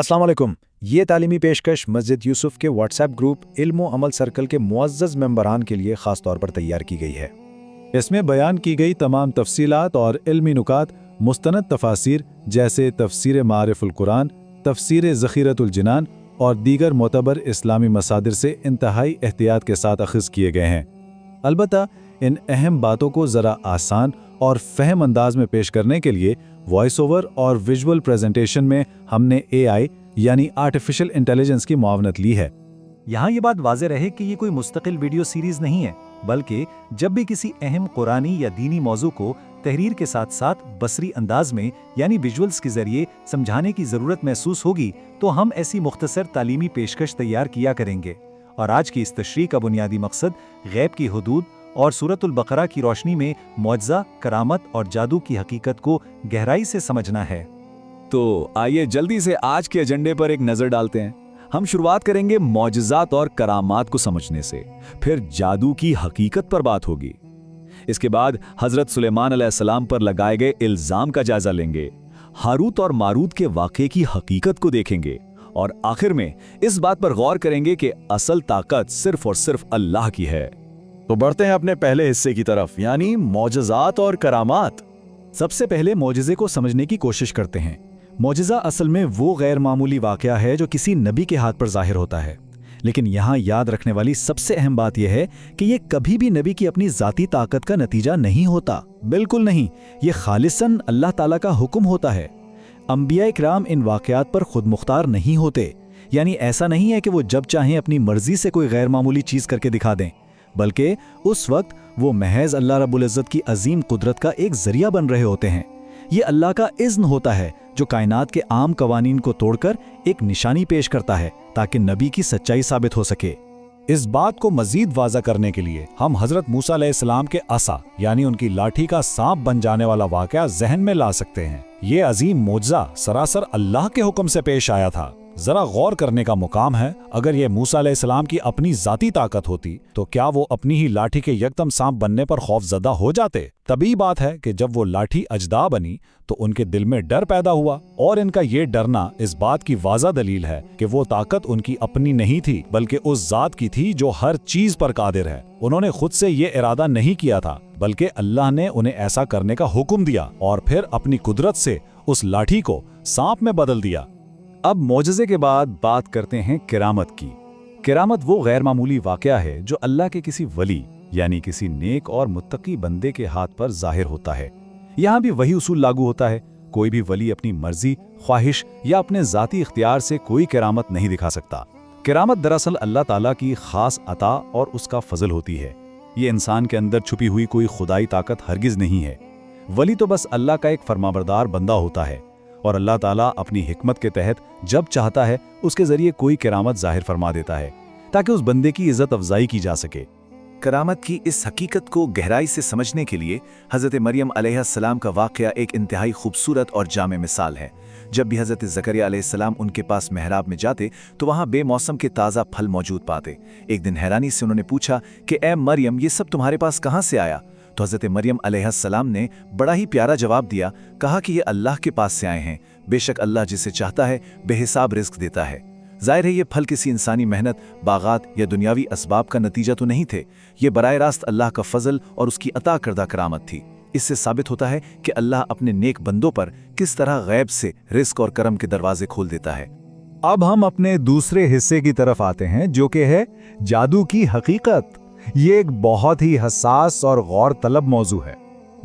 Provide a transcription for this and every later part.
अस्सलाम वालेकुम। ये तालीमी पेशकश मस्जिद यूसुफ के व्हाट्सएप ग्रुप इल्म व अमल सर्कल के मुअज़्ज़ज़ मेंबरान के लिए ख़ास तौर पर तैयार की गई है। इसमें बयान की गई तमाम तफसीलात और इल्मी नुकात मुस्तनद तफासिर जैसे तफसीर मारिफुल कुरान, तफसीर ज़ख़ीरतुल जिनान और दीगर मोतबर इस्लामी मसादिर से इंतहाई एहतियात के साथ अख़ज़ किए गए हैं। अलबत्ता इन अहम बातों को ज़रा आसान और फ़हम अंदाज में पेश करने के लिए वॉइस ओवर और विजुअल प्रेजेंटेशन में हमने AI यानी आर्टिफिशियल इंटेलिजेंस की मुआवनत ली है। यहाँ ये बात वाज़ेह रहे कि ये कोई मुस्तकिल वीडियो सीरीज़ नहीं है, बल्कि जब भी किसी अहम कुरानी या दीनी मौजू को तहरीर के साथ साथ बसरी अंदाज में यानी विजुअल्स के ज़रिए समझाने की ज़रूरत महसूस होगी तो हम ऐसी मुख्तसर तालीमी पेशकश तैयार किया करेंगे। और आज की इस तशरीह का बुनियादी मकसद गैब की हुदूद और सूरतुल बकरा की रोशनी में मौजज़ा, करामत और जादू की हकीकत को गहराई से समझना है। तो आइए जल्दी से आज के एजेंडे पर एक नज़र डालते हैं। हम शुरुआत करेंगे मौजज़ात और करामात को समझने से, फिर जादू की हकीकत पर बात होगी। इसके बाद हज़रत सुलेमान अलैहिस्सलाम पर लगाए गए इल्ज़ाम का जायज़ा लेंगे, हारूत और मारूत के वाक़े की हकीकत को देखेंगे और आखिर में इस बात पर गौर करेंगे कि असल ताकत सिर्फ और सिर्फ अल्लाह की है। तो बढ़ते हैं अपने पहले हिस्से की तरफ, यानी मौजज़ात और करामात। सबसे पहले मौजज़े को समझने की कोशिश करते हैं। मौजज़ा असल में वो गैर मामूली वाक़या है जो किसी नबी के हाथ पर ज़ाहिर होता है। लेकिन यहाँ याद रखने वाली सबसे अहम बात यह है कि ये कभी भी नबी की अपनी ज़ाती ताकत का नतीजा नहीं होता। बिल्कुल नहीं, ये खालिसन अल्लाह ताला का हुक्म होता है। अंबिया इकराम इन वाक़यात पर खुद मुख्तार नहीं होते, यानी ऐसा नहीं है कि वो जब चाहें अपनी मर्जी से कोई गैर मामूली चीज़ करके दिखा दें, बल्कि उस वक्त वो महज अल्लाह रब्बुल इज़्ज़त की अजीम कुदरत का एक ज़रिया बन रहे होते हैं। ये अल्लाह का इज़्न होता है जो कायनात के आम कवानीन को तोड़कर एक निशानी पेश करता है ताकि नबी की सच्चाई साबित हो सके। इस बात को मजीद वाज़ा करने के लिए हम हज़रत मूसा अलैहिस्सलाम के असा यानी उनकी लाठी का सांप बन जाने वाला वाक़या जहन में ला सकते हैं। ये अजीम मौजज़ा सरासर अल्लाह के हुक्म से पेश आया था। जरा गौर करने का मुकाम है, अगर ये मूसा अलैहिस्सलाम की अपनी जाती ताकत होती तो क्या वो अपनी ही लाठी के यकदम सांप बनने पर खौफजदा हो जाते? तभी बात है कि जब वो लाठी अजदा बनी तो उनके दिल में डर पैदा हुआ, और इनका ये डरना इस बात की वाज़ा दलील है कि वो ताकत उनकी अपनी नहीं थी बल्कि उस जात की थी जो हर चीज पर कादिर है। उन्होंने खुद से ये इरादा नहीं किया था, बल्कि अल्लाह ने उन्हें ऐसा करने का हुक्म दिया और फिर अपनी कुदरत से उस लाठी को सांप में बदल दिया। अब मौजज़े के बाद बात करते हैं किरामत की। किरामत वो गैर मामूली वाक़या है जो अल्लाह के किसी वली यानी किसी नेक और मुत्तकी बंदे के हाथ पर ज़ाहिर होता है। यहाँ भी वही उसूल लागू होता है, कोई भी वली अपनी मर्जी, ख्वाहिश या अपने ज़ाती इख्तियार से कोई किरामत नहीं दिखा सकता। किरामत दरअसल अल्लाह ताला की ख़ास अता और उसका फजल होती है। ये इंसान के अंदर छुपी हुई कोई खुदाई ताकत हरगिज़ नहीं है। वली तो बस अल्लाह का एक फरमाबरदार बंदा होता है और अल्लाह ताला अपनी हिकमत के तहत जब चाहता है उसके ज़रिए कोई किरामत ज़ाहिर फरमा देता है ताकि उस बंदे की इज़्ज़त अफजाई की जा सके। करामत की इस हकीकत को गहराई से समझने के लिए हज़रत मरियम अलैहिस्सलाम का वाक़या एक इंतहाई खूबसूरत और जामे मिसाल है। जब भी हज़रत ज़करिया अलैहिस्सलाम उनके पास मेहराब में जाते तो वहाँ बेमौसम के ताज़ा फल मौजूद पाते। एक दिन हैरानी से उन्होंने पूछा कि ए मरियम, ये सब तुम्हारे पास कहाँ से आया? तो हज़रत मरियम अलैहिस्सलाम ने बड़ा ही प्यारा जवाब दिया, कहा कि ये अल्लाह के पास से आए हैं। बेशक अल्लाह जिसे चाहता है बेहिसाब रिज़्क़ देता है। ज़ाहिर है ये फल किसी इंसानी मेहनत, बागात या दुनियावी असबाब का नतीजा तो नहीं थे। ये बराए रास्त अल्लाह का फजल और उसकी अता करदा करामत थी। इससे साबित होता है कि अल्लाह अपने नेक बंदों पर किस तरह गैब से रिज़्क़ और करम के दरवाजे खोल देता है। अब हम अपने दूसरे हिस्से की तरफ आते हैं जो कि है जादू की हकीकत। ये एक बहुत ही हसास और गौर तलब मौजू है।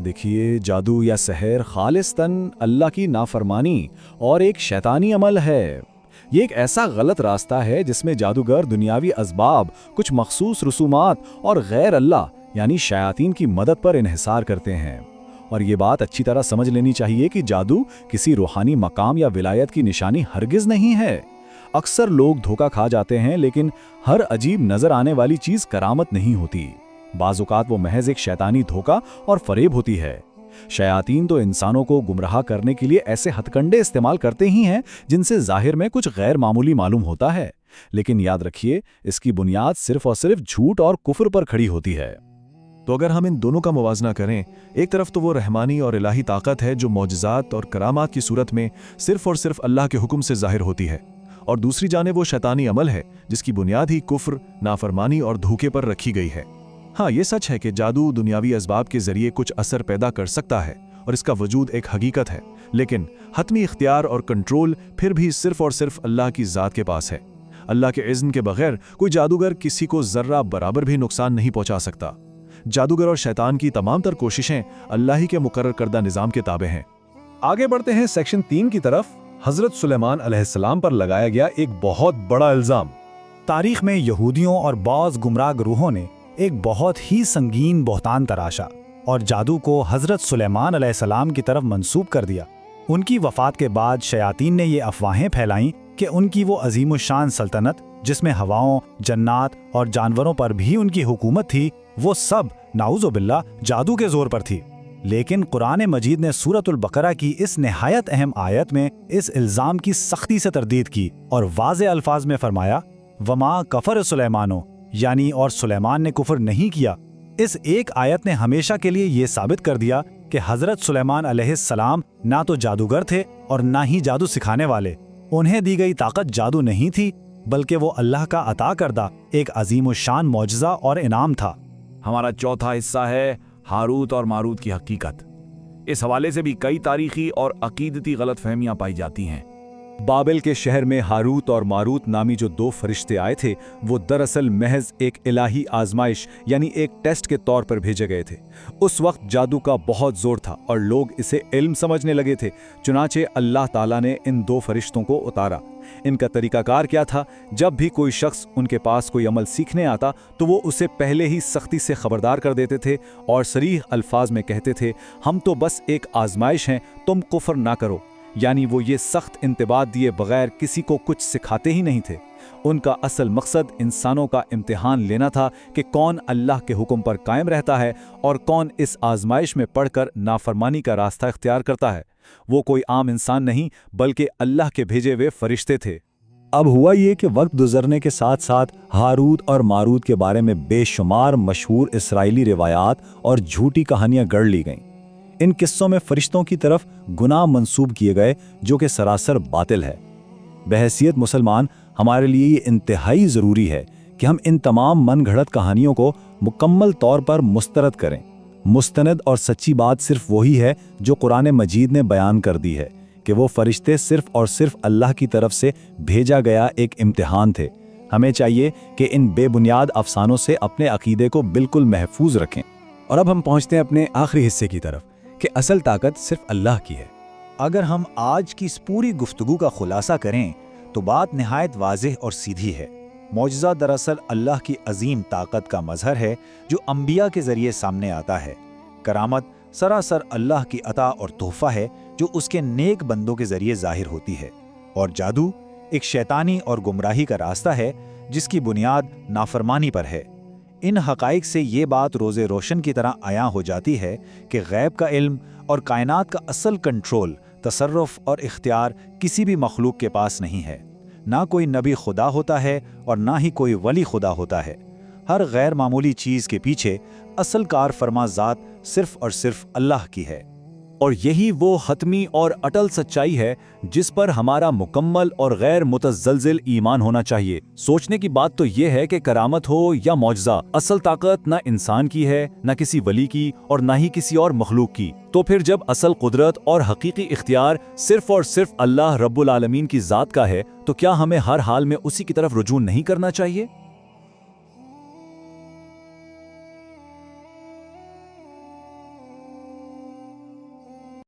देखिए, जादू या सहर खालिस्तन अल्लाह की नाफरमानी और एक शैतानी अमल है। ये एक ऐसा गलत रास्ता है जिसमें जादूगर दुनियावी असबाब, कुछ मखसूस रसूमात और गैर अल्लाह यानी शयातीन की मदद पर इन्हिसार करते हैं। और ये बात अच्छी तरह समझ लेनी चाहिए कि जादू किसी रूहानी मकाम या विलायत की निशानी हरगिज़ नहीं है। अक्सर लोग धोखा खा जाते हैं, लेकिन हर अजीब नजर आने वाली चीज करामत नहीं होती। बाज़-औक़ात वो महज एक शैतानी धोखा और फरेब होती है। शयातीन तो इंसानों को गुमराह करने के लिए ऐसे हथकंडे इस्तेमाल करते ही हैं जिनसे जाहिर में कुछ गैर मामूली मालूम होता है, लेकिन याद रखिए इसकी बुनियाद सिर्फ और सिर्फ झूठ और कुफ्र पर खड़ी होती है। تو اگر ہم ان دونوں کا موازنہ کریں، ایک طرف تو وہ رحمانی اور الہی طاقت ہے جو معجزات اور کرامات کی صورت میں صرف اور صرف اللہ کے حکم سے ظاہر ہوتی ہے، اور دوسری جانب وہ شیطانی عمل ہے جس کی بنیاد ہی کفر، نافرمانی اور دھوکے پر رکھی گئی ہے۔ ہاں، یہ سچ ہے کہ جادو دنیاوی اسباب کے ذریعے کچھ اثر پیدا کر سکتا ہے اور اس کا وجود ایک حقیقت ہے، لیکن حتمی اختیار اور کنٹرول پھر بھی صرف اور صرف اللہ کی ذات کے پاس ہے۔ اللہ کے اذن کے بغیر کوئی جادوگر کسی کو ذرہ برابر بھی نقصان نہیں پہنچا سکتا۔ جادوگر اور شیطان کی تمام تر کوششیں اللہ ہی کے مقرر کردہ نظام کے تابع ہیں۔ آگے بڑھتے ہیں سیکشن 3 کی طرف۔ حضرت سلیمان علیہ السلام پر لگایا گیا ایک بہت بڑا الزام۔ تاریخ میں یہودیوں اور بعض گمراہ گروہوں نے ایک بہت ہی سنگین بہتان تراشا اور جادو کو حضرت سلیمان علیہ السلام کی طرف منسوب کر دیا۔ ان کی وفات کے بعد شیاطین نے یہ افواہیں پھیلائیں کہ ان کی وہ عظیم الشان سلطنت جس میں ہواؤں، جنات اور جانوروں پر بھی ان کی حکومت تھی، وہ سب نعوذ باللہ جادو کے زور پر تھی۔ لیکن قرآن مجید نے سورۃ البقرہ کی اس نہایت اہم آیت میں اس الزام کی سختی سے تردید کی اور واضح الفاظ میں فرمایا وما کفر سلیمانو، یعنی اور سلیمان نے کفر نہیں کیا۔ اس ایک آیت نے ہمیشہ کے لیے یہ ثابت کر دیا کہ حضرت سلیمان علیہ السلام نہ تو جادوگر تھے اور نہ ہی جادو سکھانے والے۔ انہیں دی گئی طاقت جادو نہیں تھی، بلکہ وہ اللہ کا عطا کردہ ایک عظیم الشان معجزہ اور انعام تھا۔ ہمارا چوتھا حصہ ہے ہاروت اور ماروت کی حقیقت۔ اس حوالے سے بھی کئی تاریخی اور عقیدتی غلط فہمیاں پائی جاتی ہیں۔ بابل کے شہر میں ہاروت اور ماروت نامی جو دو فرشتے آئے تھے، وہ دراصل محض ایک الہی آزمائش یعنی ایک ٹیسٹ کے طور پر بھیجے گئے تھے۔ اس وقت جادو کا بہت زور تھا اور لوگ اسے علم سمجھنے لگے تھے، چنانچہ اللہ تعالیٰ نے ان دو فرشتوں کو اتارا۔ ان کا طریقہ کار کیا تھا؟ جب بھی کوئی شخص ان کے پاس کوئی عمل سیکھنے آتا تو وہ اسے پہلے ہی سختی سے خبردار کر دیتے تھے اور صریح الفاظ میں کہتے تھے ہم تو بس ایک آزمائش ہیں، تم کفر نہ کرو۔ یعنی وہ یہ سخت انتباہ دیے بغیر کسی کو کچھ سکھاتے ہی نہیں تھے۔ ان کا اصل مقصد انسانوں کا امتحان لینا تھا کہ کون اللہ کے حکم پر قائم رہتا ہے اور کون اس آزمائش میں پڑھ کر نافرمانی کا راستہ اختیار کرتا ہے۔ وہ کوئی عام انسان نہیں بلکہ اللہ کے بھیجے ہوئے فرشتے تھے۔ اب ہوا یہ کہ وقت گزرنے کے ساتھ ساتھ ہاروت اور ماروت کے بارے میں بے شمار مشہور اسرائیلی روایات اور جھوٹی کہانیاں گڑھ لی گئیں۔ ان قصوں میں فرشتوں کی طرف گناہ منسوب کیے گئے جو کہ سراسر باطل ہے۔ بحیثیت مسلمان ہمارے لیے یہ انتہائی ضروری ہے کہ ہم ان تمام من گھڑت کہانیوں کو مکمل طور پر مسترد کریں۔ مستند اور سچی بات صرف وہی ہے جو قرآن مجید نے بیان کر دی ہے کہ وہ فرشتے صرف اور صرف اللہ کی طرف سے بھیجا گیا ایک امتحان تھے۔ ہمیں چاہیے کہ ان بے بنیاد افسانوں سے اپنے عقیدے کو بالکل محفوظ رکھیں۔ اور اب ہم پہنچتے ہیں اپنے آخری حصے کی طرف کہ اصل طاقت صرف اللہ کی ہے۔ اگر ہم آج کی اس پوری گفتگو کا خلاصہ کریں تو بات نہایت واضح اور سیدھی ہے۔ معجزہ دراصل اللہ کی عظیم طاقت کا مظہر ہے جو انبیاء کے ذریعے سامنے آتا ہے۔ کرامت سراسر اللہ کی عطا اور تحفہ ہے جو اس کے نیک بندوں کے ذریعے ظاہر ہوتی ہے، اور جادو ایک شیطانی اور گمراہی کا راستہ ہے جس کی بنیاد نافرمانی پر ہے۔ ان حقائق سے یہ بات روز روشن کی طرح عیاں ہو جاتی ہے کہ غیب کا علم اور کائنات کا اصل کنٹرول، تصرف اور اختیار کسی بھی مخلوق کے پاس نہیں ہے۔ نہ کوئی نبی خدا ہوتا ہے اور نہ ہی کوئی ولی خدا ہوتا ہے۔ ہر غیر معمولی چیز کے پیچھے اصل کار فرما ذات صرف اور صرف اللہ کی ہے۔ اور یہی وہ حتمی اور اٹل سچائی ہے جس پر ہمارا مکمل اور غیر متزلزل ایمان ہونا چاہیے۔ سوچنے کی بات تو یہ ہے کہ کرامت ہو یا معجزہ، اصل طاقت نہ انسان کی ہے، نہ کسی ولی کی اور نہ ہی کسی اور مخلوق کی۔ تو پھر جب اصل قدرت اور حقیقی اختیار صرف اور صرف اللہ رب العالمین کی ذات کا ہے تو کیا ہمیں ہر حال میں اسی کی طرف رجوع نہیں کرنا چاہیے؟